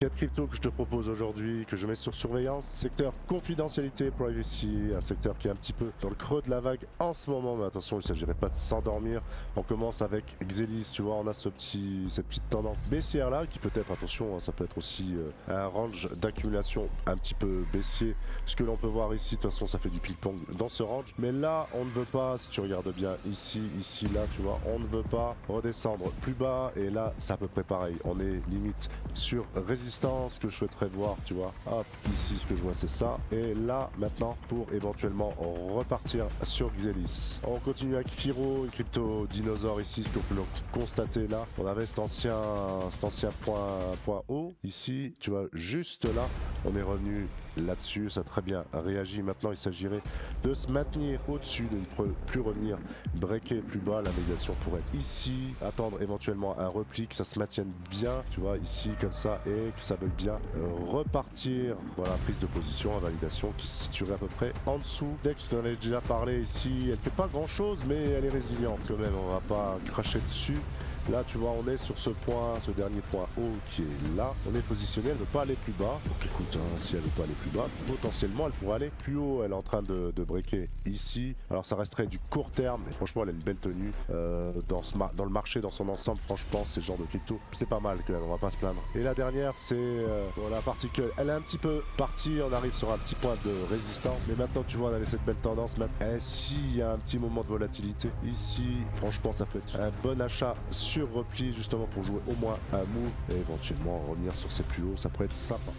4 cryptos que je te propose aujourd'hui, que je mets sur surveillance. Secteur confidentialité, privacy, un secteur qui est un petit peu dans le creux de la vague en ce moment, mais attention, il ne s'agirait pas de s'endormir. On commence avec Xelis, tu vois, on a cette petite tendance baissière là, qui peut être, attention, ça peut être aussi un range d'accumulation un petit peu baissier. Ce que l'on peut voir ici, de toute façon, ça fait du ping-pong dans ce range. Mais là, on ne veut pas, si tu regardes bien ici, là, tu vois, on ne veut pas redescendre plus bas. Et là, c'est à peu près pareil. On est limite sur résistance que je souhaiterais voir, tu vois. Hop, ici, ce que je vois, c'est ça. Et là, maintenant, pour éventuellement repartir sur Xelis. On continue avec Firo, une crypto dinosaure ici, ce qu'on peut constater là. On avait cet ancien point haut. Ici, tu vois, juste là, on est revenu là-dessus. Ça a très bien réagi. Maintenant, il s'agirait de se maintenir au-dessus, de ne plus revenir breaker plus bas. La médiation pourrait être ici. Attendre éventuellement un repli, que ça se maintienne bien, tu vois, ici, comme ça, et que ça veuille bien repartir. Voilà, prise de position, validation qui se situerait à peu près en dessous. Dex, je t'en ai déjà parlé ici. Elle fait pas grand-chose, mais elle est résiliente quand même. On va pas cracher dessus. Là, tu vois, on est sur ce point, ce dernier point haut qui est là. On est positionné, elle ne veut pas aller plus bas. Donc écoute, hein, si elle ne veut pas aller plus bas, potentiellement, elle pourrait aller plus haut. Elle est en train de breaker ici. Alors, ça resterait du court terme. Mais franchement, elle a une belle tenue. Dans le marché, dans son ensemble, franchement, ces genres de crypto, c'est pas mal quand même, on va pas se plaindre. Et la dernière, c'est la particule. Elle est un petit peu partie, on arrive sur un petit point de résistance. Mais maintenant, tu vois, on avait cette belle tendance. Et s'il y a un petit moment de volatilité, ici, franchement, ça peut être un bon achat sur repli justement pour jouer au moins un move et éventuellement revenir sur ses plus hauts, ça pourrait être sympa.